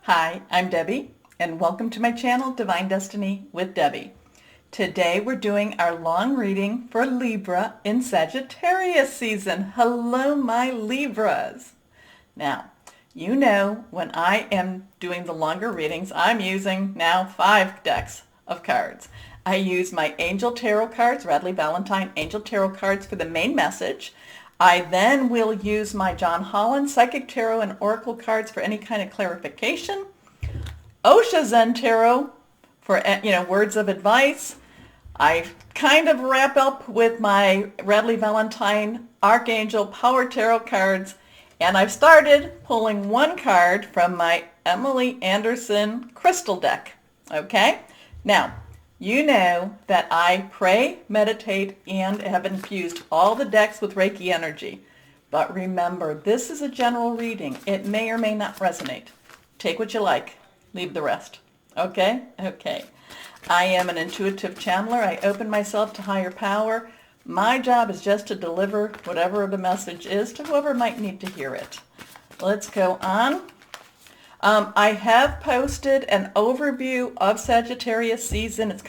Hi, I'm Debbie, and welcome to my channel, Divine Destiny with Debbie. Today we're doing our long reading for Libra in Sagittarius season. Hello, my Libras. Now, you know when I am doing the longer readings, I'm using now 5 decks of cards. I use my Angel Tarot cards, Radley Valentine Angel Tarot cards for the main message. I then will use my John Holland Psychic Tarot and Oracle cards for any kind of clarification. Osha Zen Tarot for words of advice. I kind of wrap up with my Radley Valentine Archangel Power Tarot cards, and I've started pulling one card from my Emily Anderson Crystal deck. Okay? Now, you know that I pray, meditate, and have infused all the decks with Reiki energy. But remember, this is a general reading. It may or may not resonate. Take what you like. Leave the rest. Okay? Okay. I am an intuitive channeler. I open myself to higher power. My job is just to deliver whatever the message is to whoever might need to hear it. Let's go on. I have posted an overview of Sagittarius season.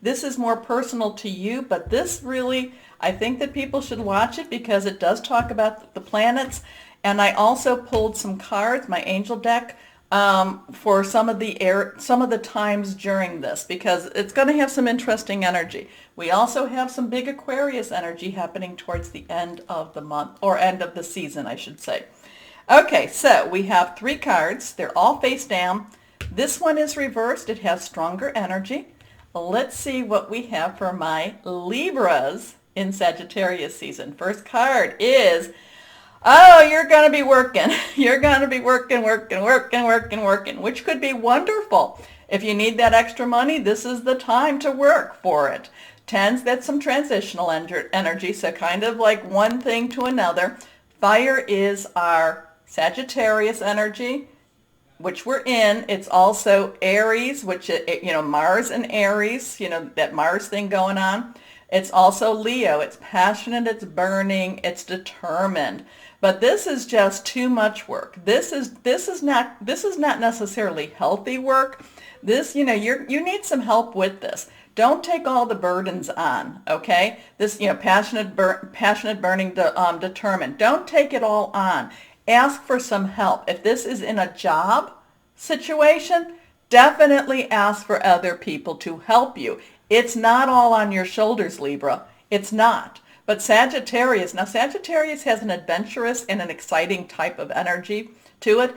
This is more personal to you, but this really, I think that people should watch it because it does talk about the planets. And I also pulled some cards, my angel deck, for some of the times during this because it's going to have some interesting energy. We also have some big Aquarius energy happening towards the end of the month, or end of the season, I should say. Okay, so we have 3 cards. They're all face down. This one is reversed. It has stronger energy. Let's see what we have for my Libras in Sagittarius season. First card is, oh, you're going to be working. You're going to be working, which could be wonderful. If you need that extra money, this is the time to work for it. Tens, that's some transitional energy, so kind of like one thing to another. Fire is our Sagittarius energy, which we're in. It's also Aries, which, Mars and Aries, that Mars thing going on. It's also Leo. It's passionate, it's burning, it's determined. But this is just too much work. This is not necessarily healthy work. This, you need some help with this. Don't take all the burdens on, okay? This, passionate, burning, determined. Don't take it all on. Ask for some help. If this is in a job situation, definitely ask for other people to help you. It's not all on your shoulders, Libra. It's not. But Sagittarius has an adventurous and an exciting type of energy to it.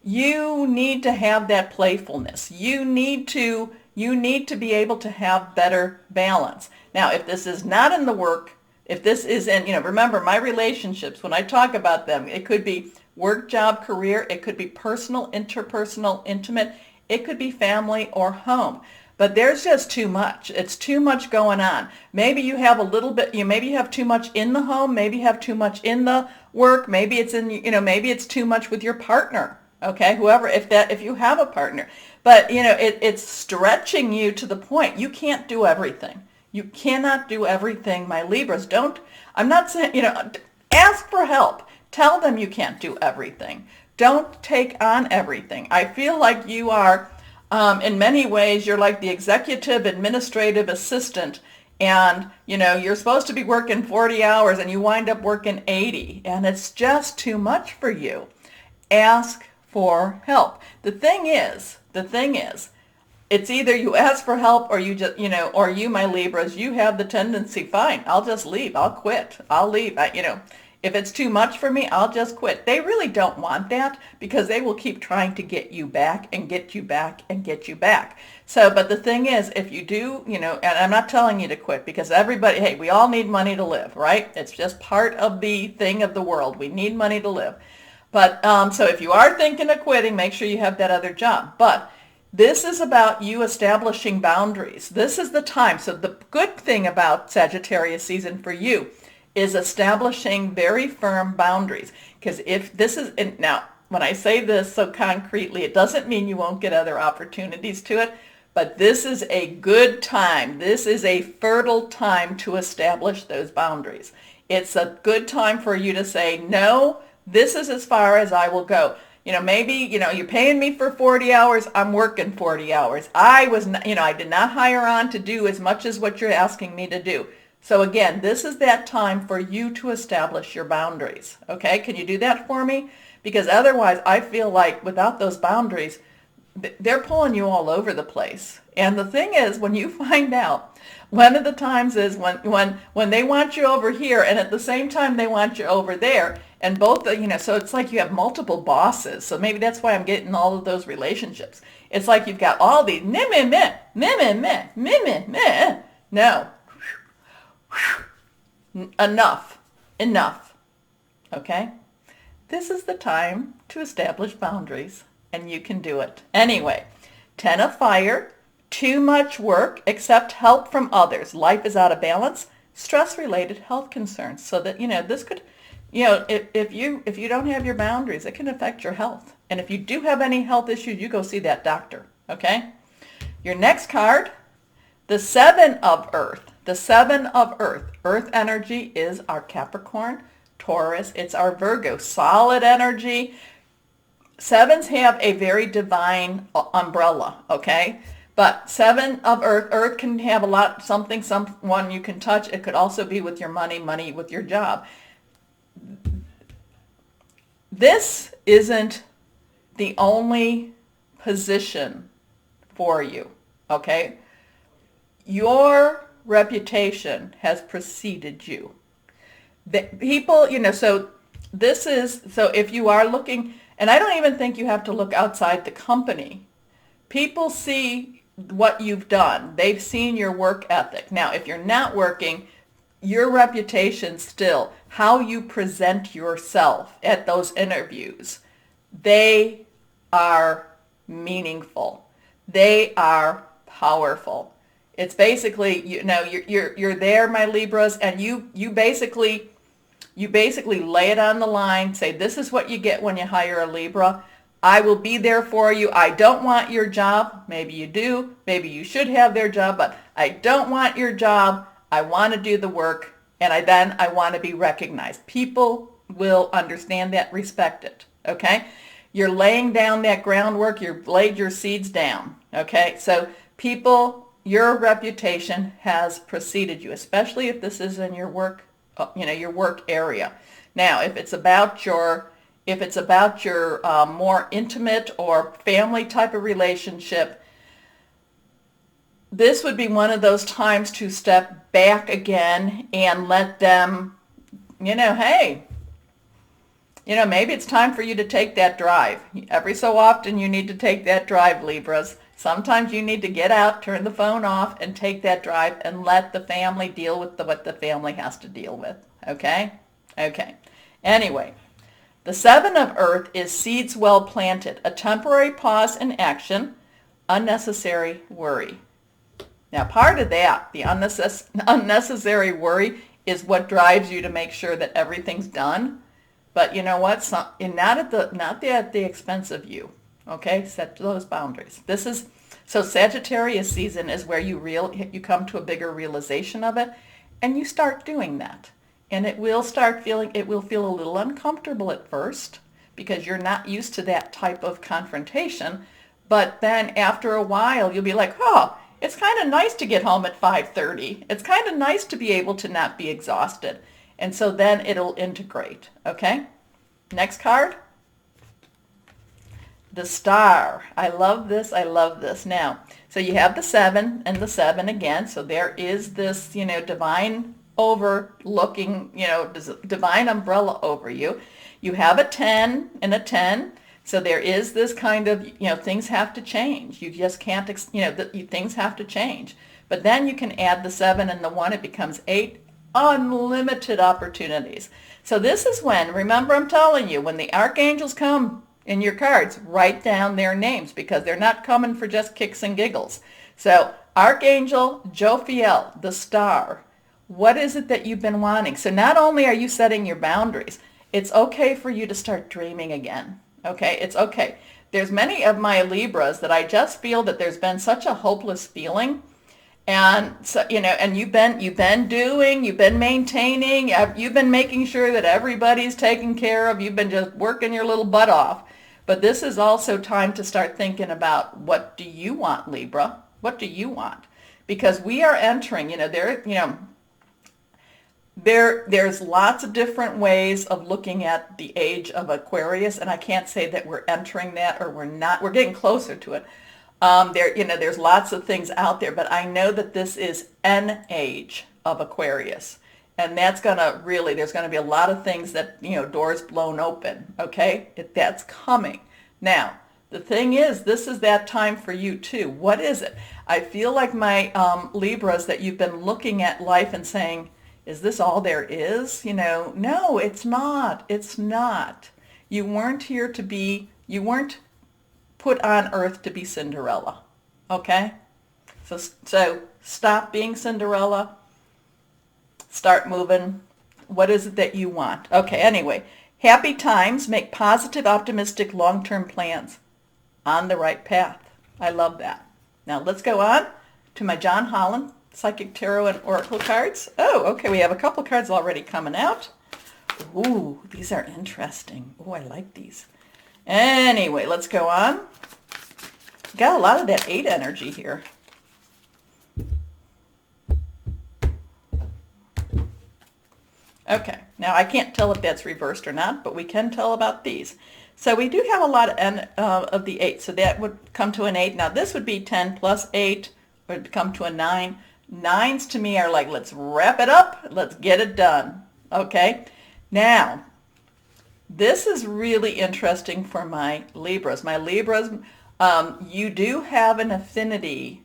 You need to have that playfulness. You need to be able to have better balance. Now, if this is not in the work, if this is in, remember my relationships, when I talk about them, it could be work, job, career, it could be personal, interpersonal, intimate, it could be family or home. But there's just too much. It's too much going on. Maybe you have a little bit, maybe you have too much in the home, maybe you have too much in the work, maybe it's maybe it's too much with your partner. Okay, whoever, if you have a partner. But, it's stretching you to the point you can't do everything. You cannot do everything, my Libras. I'm not saying, ask for help. Tell them you can't do everything. Don't take on everything. I feel like you are, in many ways, you're like the executive administrative assistant. And, you're supposed to be working 40 hours and you wind up working 80. And it's just too much for you. Ask for help. The thing is, it's either you ask for help or you just, or you, my Libras, you have the tendency, fine, I'll just leave. I'll quit. I'll leave. If it's too much for me, I'll just quit. They really don't want that because they will keep trying to get you back and get you back and get you back. So, but the thing is, if you do, and I'm not telling you to quit because everybody, hey, we all need money to live, right? It's just part of the thing of the world. We need money to live. But, so if you are thinking of quitting, make sure you have that other job. But this is about you establishing boundaries. This is the time. So the good thing about Sagittarius season for you is establishing very firm boundaries. Because if this is, now when I say this so concretely, it doesn't mean you won't get other opportunities to it, but this is a good time. This is a fertile time to establish those boundaries. It's a good time for you to say, no, this is as far as I will go. maybe, you're paying me for 40 hours. I'm working 40 hours. I was not, I did not hire on to do as much as what you're asking me to do. So again, this is that time for you to establish your boundaries. Okay, can you do that for me? Because otherwise, I feel like without those boundaries, they're pulling you all over the place. And the thing is, when you find out, one of the times is when they want you over here, and at the same time they want you over there, and both, so it's like you have multiple bosses. So maybe that's why I'm getting all of those relationships. It's like you've got all these meh, meh, meh, meh, meh, meh, meh, meh, meh. No. Enough. Enough. Okay? This is the time to establish boundaries, and you can do it. Anyway, 10 of fire, too much work, accept help from others. Life is out of balance, stress-related health concerns. So that, this could, if you don't have your boundaries, it can affect your health. And if you do have any health issues, you go see that doctor, okay? Your next card, the 7 of earth. The 7 of earth. Earth energy is our Capricorn, Taurus. It's our Virgo. Solid energy. 7s have a very divine umbrella, okay? But 7 of earth can have a lot, someone you can touch. It could also be with your money with your job. This isn't the only position for you, okay? Your reputation has preceded you. The people, so if you are looking, and I don't even think you have to look outside the company. People see what you've done. They've seen your work ethic. Now, if you're not working, your reputation still, how you present yourself at those interviews, they are meaningful. They are powerful. It's basically, you're there, my Libras, and you basically lay it on the line, say, this is what you get when you hire a Libra. I will be there for you. I don't want your job. Maybe you do. Maybe you should have their job, but I don't want your job. I want to do the work, and I want to be recognized. People will understand that, respect it, okay? You're laying down that groundwork. You've laid your seeds down, okay? So people, your reputation has preceded you, especially if this is in your work, your work area. Now, if it's about your more intimate or family type of relationship, this would be one of those times to step back again and let them, hey, maybe it's time for you to take that drive. Every so often you need to take that drive, Libras. Sometimes you need to get out, turn the phone off, and take that drive and let the family deal with what the family has to deal with. Okay? Okay. Anyway, the 7 of earth is seeds well planted, a temporary pause in action, unnecessary worry. Now, part of that, the unnecessary worry, is what drives you to make sure that everything's done. But you know what? Not at the expense of you. Okay, set those boundaries. So Sagittarius season is where you come to a bigger realization of it, and you start doing that. And it will feel a little uncomfortable at first because you're not used to that type of confrontation. But then after a while, you'll be like, oh, it's kind of nice to get home at 5:30. It's kind of nice to be able to not be exhausted. And so then it'll integrate. Okay? Next card. The star. I love this. I love this. Now, so you have the 7 and the 7 again. So there is this, divine overlooking, divine umbrella over you. You have a 10 and a 10. So there is this kind of, things have to change. You just can't, things have to change. But then you can add the 7 and the 1. It becomes 8. Unlimited opportunities. So this is when, remember I'm telling you, when the archangels come in your cards, write down their names because they're not coming for just kicks and giggles. So Archangel Jophiel, the star, what is it that you've been wanting? So not only are you setting your boundaries, it's okay for you to start dreaming again. Okay, it's okay. There's many of my Libras that I just feel that there's been such a hopeless feeling. And so, and you've been maintaining, you've been making sure that everybody's taken care of. You've been just working your little butt off. But this is also time to start thinking about, what do you want, Libra? What do you want? Because we are entering, there's lots of different ways of looking at the age of Aquarius, and I can't say that we're entering that or we're not. We're getting closer to it. There's lots of things out there, but I know that this is an age of Aquarius. And that's going to really, there's going to be a lot of things that, doors blown open, okay? That's coming. Now, the thing is, this is that time for you too. What is it? I feel like my Libras, that you've been looking at life and saying, is this all there is? No, it's not. It's not. You weren't you weren't put on earth to be Cinderella, okay? So stop being Cinderella. Start moving. What is it that you want? Okay, anyway, happy times. Make positive, optimistic, long-term plans. On the right path. I love that. Now let's go on to my John Holland Psychic Tarot and Oracle cards. Oh, okay, we have a couple cards already coming out. Ooh, these are interesting. Oh, I like these. Anyway, let's go on. Got a lot of that 8 energy here. Okay, now I can't tell if that's reversed or not, but we can tell about these. So we do have a lot of the 8, so that would come to an 8. Now this would be 10 plus 8, would come to a 9. 9s to me are like, let's wrap it up, let's get it done. Okay, now this is really interesting for my Libras. My Libras, you do have an affinity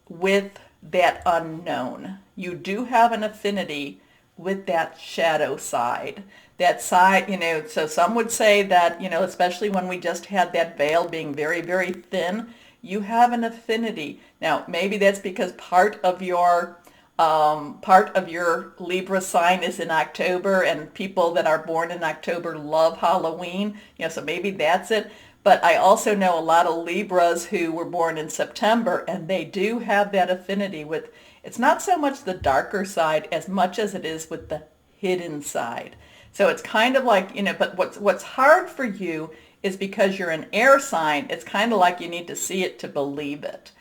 with that unknown. You do have an affinity with that shadow side. That side, so some would say that, especially when we just had that veil being very, very thin, you have an affinity. Now, maybe that's because part of your Libra sign is in October, and people that are born in October love Halloween, so maybe that's it. But I also know a lot of Libras who were born in September, and they do have that affinity with, it's not so much the darker side as much as it is with the hidden side. So it's kind of like, but what's hard for you is because you're an air sign, it's kind of like you need to see it to believe it.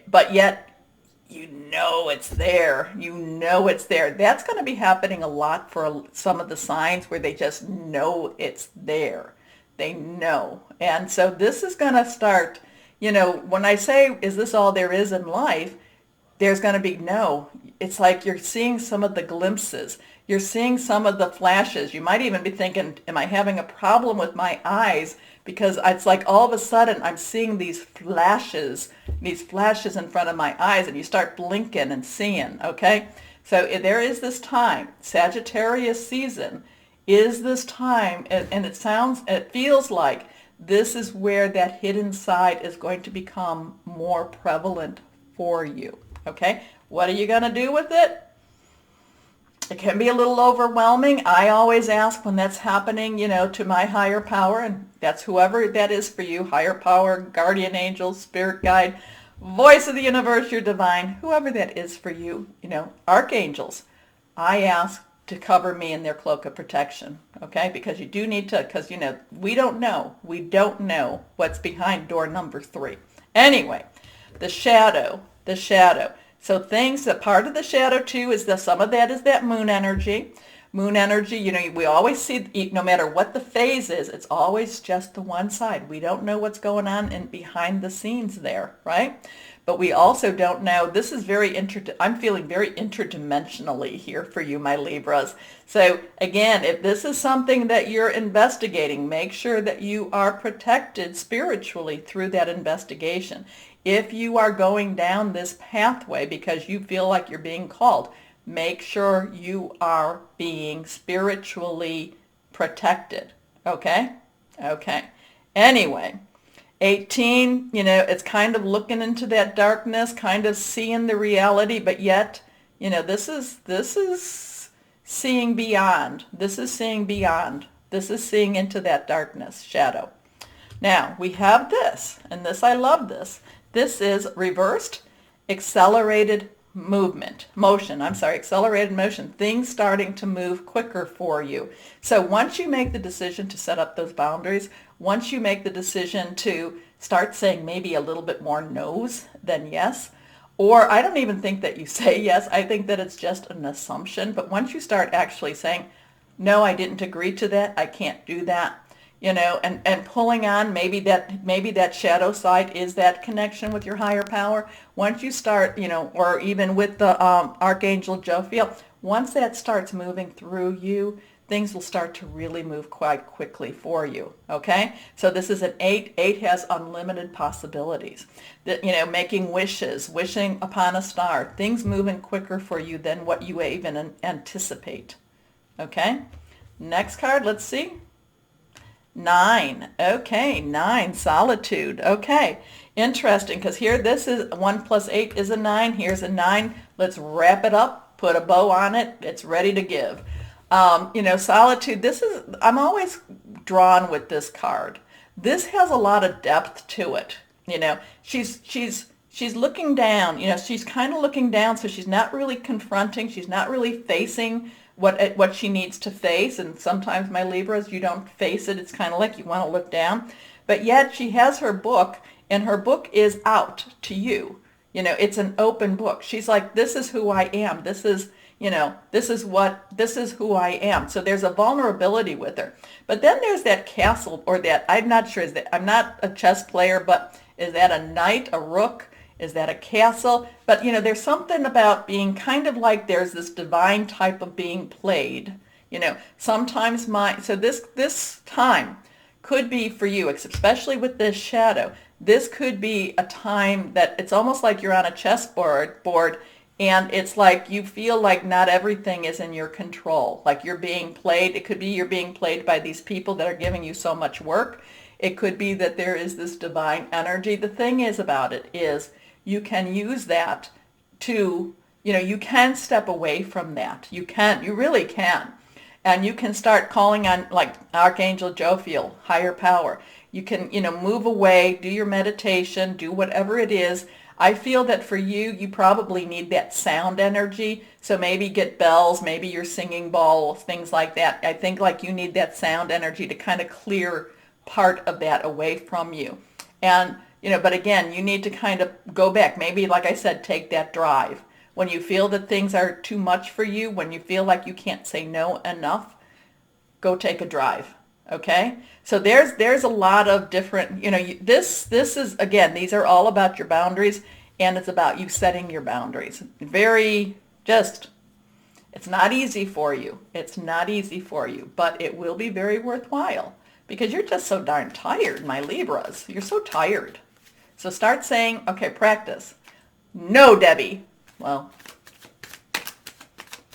But yet, it's there. It's there. That's going to be happening a lot for some of the signs where they just know it's there. They know. And so this is going to start, when I say, is this all there is in life? There's going to be no. It's like you're seeing some of the glimpses. You're seeing some of the flashes. You might even be thinking, am I having a problem with my eyes? Because it's like all of a sudden I'm seeing these flashes in front of my eyes, and you start blinking and seeing, okay? So there is this time, Sagittarius season is this time, and it feels like this is where that hidden side is going to become more prevalent for you, okay? What are you going to do with it? It can be a little overwhelming. I always ask when that's happening, to my higher power, and that's whoever that is for you, higher power, guardian angel, spirit guide, voice of the universe, your divine, whoever that is for you, archangels. I ask to cover me in their cloak of protection, okay? Because you do need to, because, we don't know what's behind door number 3. Anyway, the shadow. So things that part of the shadow too is some of that is that moon energy. Moon energy, we always see, no matter what the phase is, it's always just the one side. We don't know what's going on behind the scenes there, right? But we also don't know, this is I'm feeling very interdimensionally here for you, my Libras. So again, if this is something that you're investigating, make sure that you are protected spiritually through that investigation. If you are going down this pathway because you feel like you're being called, make sure you are being spiritually protected. Okay? Okay. Anyway, 18, it's kind of looking into that darkness, kind of seeing the reality, but yet, this is seeing beyond. This is seeing beyond. This is seeing into that darkness, shadow. Now, we have this, and I love this. This is reversed, accelerated accelerated motion, things starting to move quicker for you. So once you make the decision to set up those boundaries, once you make the decision to start saying maybe a little bit more no's than yes, or I don't even think that you say yes, I think that it's just an assumption, but once you start actually saying, no, I didn't agree to that, I can't do that, and pulling on maybe that shadow side is that connection with your higher power. Once you start, or even with the Archangel Jophiel, once that starts moving through you, things will start to really move quite quickly for you. Okay, so this is an 8. 8 has unlimited possibilities. That making wishes, wishing upon a star, things moving quicker for you than what you even anticipate. Okay, next card. Let's see. 9. Okay, 9, solitude. Okay, interesting, because here this is 1 plus 8 is a 9. Here's a 9. Let's wrap it up, put a bow on it. It's ready to give. Solitude, I'm always drawn with this card. This has a lot of depth to it. She's looking down, she's kind of looking down, so she's not really confronting. She's not really facing what she needs to face. And sometimes, my Libras, you don't face it. It's kind of like you want to look down. But yet she has her book, and her book is out to you. It's an open book. She's like, this is who I am. This is who I am. So there's a vulnerability with her. But then there's that castle, or that, I'm not sure, I'm not a chess player, but is that a knight, a rook? Is that a castle? But there's something about being kind of like there's this divine type of being played. Sometimes so this time could be for you, especially with this shadow. This could be a time that it's almost like you're on a chessboard, and it's like you feel like not everything is in your control. Like you're being played. It could be you're being played by these people that are giving you so much work. It could be that there is this divine energy. The thing is about it is you can use that to, you can step away from that. You really can. And you can start calling on like Archangel Jophiel, higher power. You can, move away, do your meditation, do whatever it is. I feel that for you, you probably need that sound energy. So maybe get bells, maybe your singing bowl, things like that. I think like you need that sound energy to kind of clear part of that away from you. And, but again, you need to kind of go back. Maybe, like I said, take that drive. When you feel that things are too much for you, when you feel like you can't say no enough, go take a drive. Okay, so there's a lot of different, this is, again, these are all about your boundaries, and it's about you setting your boundaries. It's not easy for you. It's not easy for you, but it will be very worthwhile because you're just so darn tired, my Libras. You're so tired. So start saying, okay, practice. No, Debbie. Well,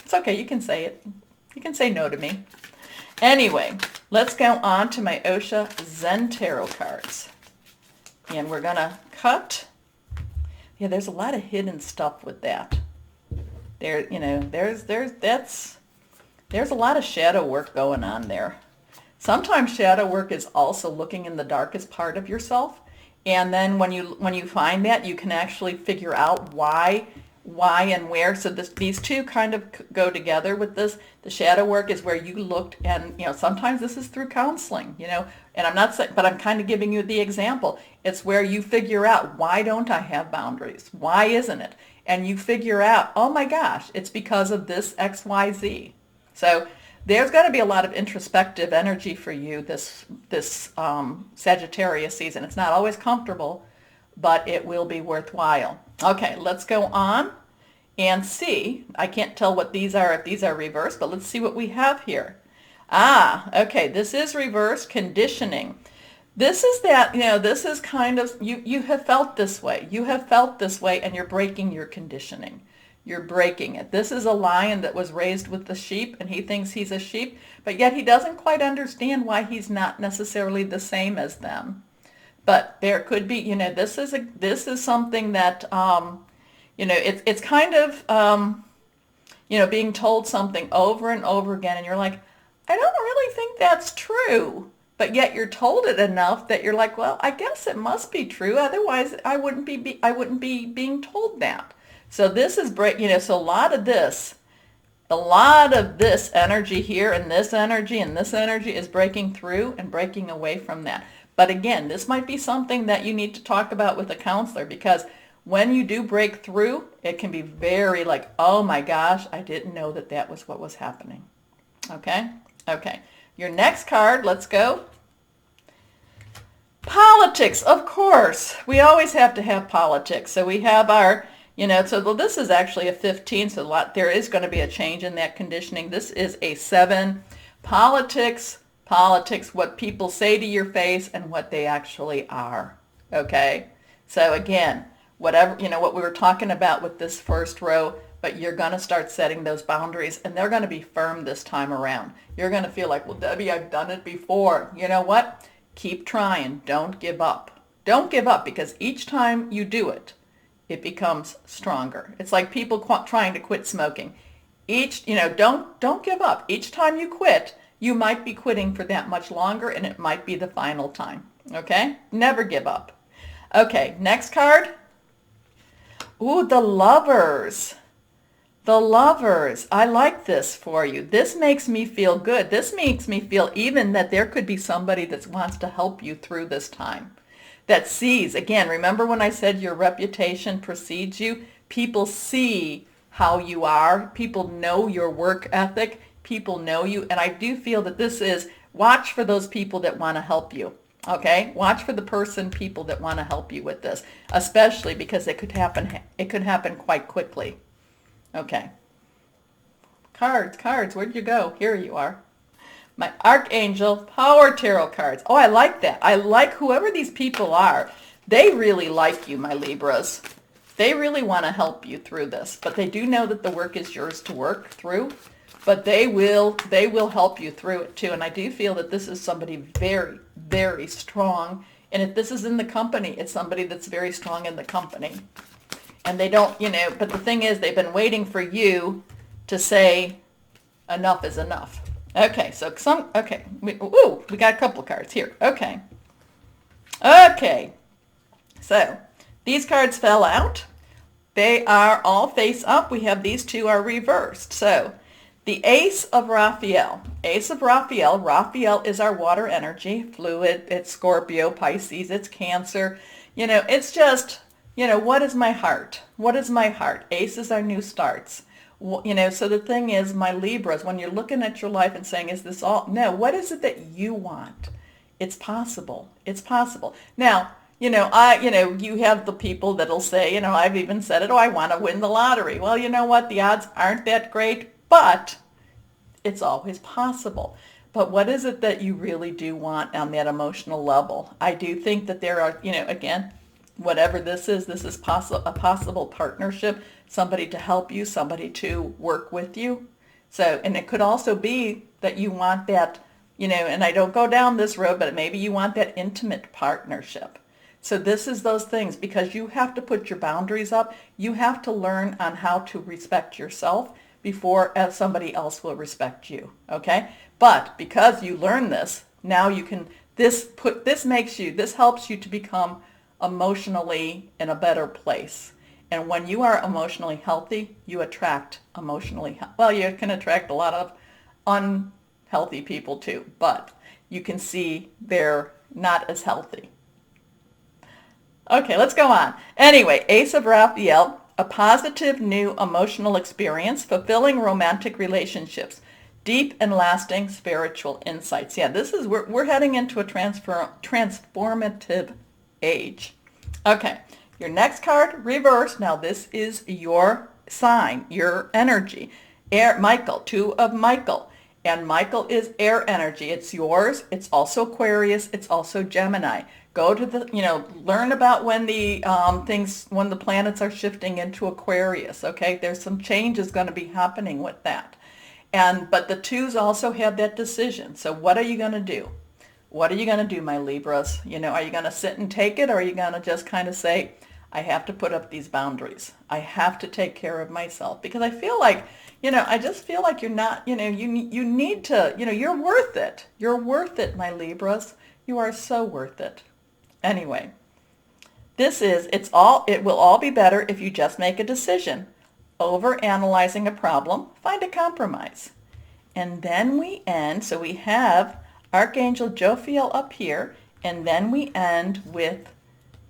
it's okay. You can say it. You can say no to me. Anyway, let's go on to my Osha Zen Tarot cards. And we're going to cut. Yeah, there's a lot of hidden stuff with that. There's a lot of shadow work going on there. Sometimes shadow work is also looking in the darkest part of yourself. And then when you find that, you can actually figure out why and where. So these two kind of go together with this. The shadow work is where you looked, and sometimes this is through counseling, and I'm not saying, but I'm kind of giving you the example. It's where you figure out, why don't I have boundaries? Why isn't it? And you figure out, oh my gosh, it's because of this XYZ. So there's going to be a lot of introspective energy for you this Sagittarius season. It's not always comfortable, but it will be worthwhile. Okay, let's go on and see. I can't tell what these are, if these are reversed, but let's see what we have here. Okay, this is reverse conditioning. This is that, this is kind of, you have felt this way. You have felt this way, and you're breaking your conditioning. You're breaking it. This is a lion that was raised with the sheep, and he thinks he's a sheep, but yet he doesn't quite understand why he's not necessarily the same as them. But there could be, this is something that, it's kind of, being told something over and over again, and you're like, I don't really think that's true. But yet you're told it enough that you're like, well, I guess it must be true. Otherwise, I wouldn't be being told that. So this is so a lot of this energy here and this energy is breaking through and breaking away from that. But again, this might be something that you need to talk about with a counselor, because when you do break through, it can be very like, oh my gosh, I didn't know that that was what was happening. Okay? Okay. Your next card, let's go. Politics, of course. We always have to have politics. So we have our, so this is actually a 15, so there is going to be a change in that conditioning. This is a 7. Politics, what people say to your face and what they actually are. Okay? So again, whatever, what we were talking about with this first row, but you're going to start setting those boundaries, and they're going to be firm this time around. You're going to feel like, well, Debbie, I've done it before. You know what? Keep trying. Don't give up. Don't give up, because each time you do it, it becomes stronger. It's like people trying to quit smoking. Don't give up. Each time you quit, you might be quitting for that much longer, and it might be the final time. Okay? Never give up. Okay, next card. Ooh, the Lovers. The Lovers. I like this for you. This makes me feel good. This makes me feel even that there could be somebody that wants to help you through this time. That sees, again, remember when I said your reputation precedes you? People see how you are. People know your work ethic. People know you. And I do feel that this is, watch for those people that want to help you. Okay? Watch for the people that want to help you with this, especially because it could happen quite quickly. Okay. Cards, where'd you go? Here you are. My Archangel Power Tarot cards. Oh, I like that. I like whoever these people are. They really like you, my Libras. They really want to help you through this, but they do know that the work is yours to work through, but they will help you through it too. And I do feel that this is somebody very, very strong. And if this is in the company, it's somebody that's very strong in the company. And they don't, but the thing is, they've been waiting for you to say enough is enough. Okay, so we got a couple of cards here. Okay. So these cards fell out. They are all face up. We have these two are reversed. So the Ace of Raphael. Raphael is our water energy, fluid. It's Scorpio, Pisces, it's Cancer. It's just, what is my heart? What is my heart? Ace is our new starts. So the thing is, my Libras, when you're looking at your life and saying, is this all? No, what is it that you want? It's possible. It's possible. Now, you have the people that'll say, I've even said it, I want to win the lottery. Well, you know what? The odds aren't that great, but it's always possible. But what is it that you really do want on that emotional level? I do think that there are, again, whatever this is a possible partnership, somebody to help you, somebody to work with you. So, and it could also be that you want that, and I don't go down this road, but maybe you want that intimate partnership. So this is those things, because you have to put your boundaries up. You have to learn on how to respect yourself before somebody else will respect you. Okay? But because you learn this, now you can, this helps you to become emotionally in a better place. And when you are emotionally healthy, you attract you can attract a lot of unhealthy people too, but you can see they're not as healthy. Okay, let's go on. Anyway, Ace of Raphael, a positive new emotional experience, fulfilling romantic relationships, deep and lasting spiritual insights. Yeah, we're heading into a transformative age. Okay, your next card, reverse. Now this is your sign, your energy. Michael, 2 of Michael. And Michael is air energy. It's yours. It's also Aquarius. It's also Gemini. Go to learn about when the planets are shifting into Aquarius. Okay, there's some changes going to be happening with that. But the 2s also have that decision. So what are you going to do? What are you going to do, my Libras? Are you going to sit and take it, or are you going to just kind of say, I have to put up these boundaries. I have to take care of myself, because I feel like, I just feel like you're not, you need to, you're worth it. You're worth it, my Libras. You are so worth it. Anyway, it will all be better if you just make a decision. Over analyzing a problem, find a compromise. And then we end, so we have Archangel Jophiel up here, and then we end with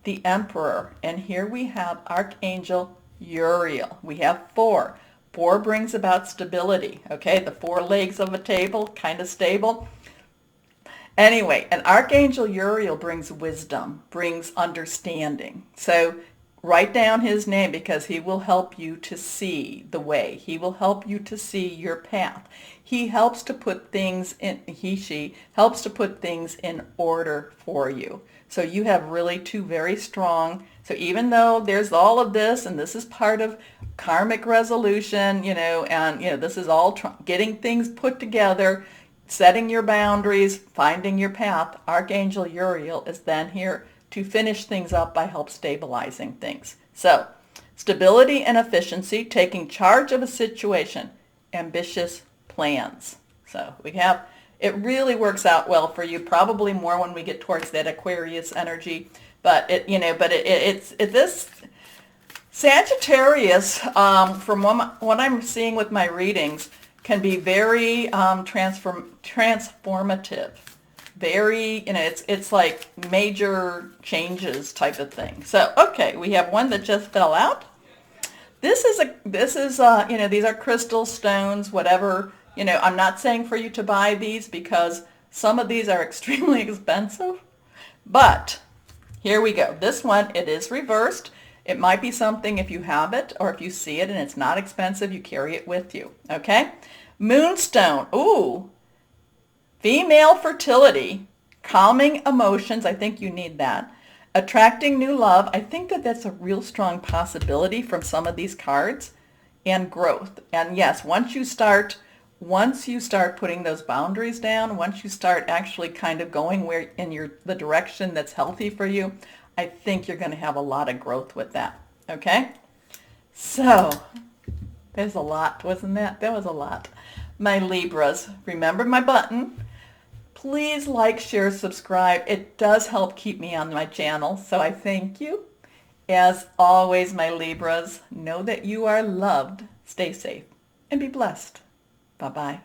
the Emperor. And here we have Archangel Uriel. We have 4. 4 brings about stability, okay? The 4 legs of a table, kind of stable. Anyway, an Archangel Uriel brings wisdom, brings understanding. So write down his name because he will help you to see the way. He will help you to see your path. He helps to put things in, she helps to put things in order for you. So you have really 2 very strong, so even though there's all of this, and this is part of karmic resolution, and this is all getting things put together, setting your boundaries, finding your path, Archangel Uriel is then here to finish things up by help stabilizing things. So, stability and efficiency, taking charge of a situation, ambitious plans. So we have, it really works out well for you, probably more when we get towards that Aquarius energy, but it's this Sagittarius, from what I'm seeing with my readings, can be very transformative. Very, it's like major changes type of thing. So, okay, we have one that just fell out. This is these are crystal stones, whatever. I'm not saying for you to buy these because some of these are extremely expensive. But here we go. This one, it is reversed. It might be something if you have it or if you see it and it's not expensive, you carry it with you. Okay? Moonstone. Ooh. Female fertility. Calming emotions. I think you need that. Attracting new love. I think that that's a real strong possibility from some of these cards. And growth. And yes, once you start putting those boundaries down, once you start actually kind of going where in the direction that's healthy for you, I think you're going to have a lot of growth with that. Okay? So, there's a lot, wasn't that? That was a lot. My Libras, remember my button. Please like, share, subscribe. It does help keep me on my channel, so I thank you. As always, my Libras, know that you are loved. Stay safe and be blessed. Bye-bye.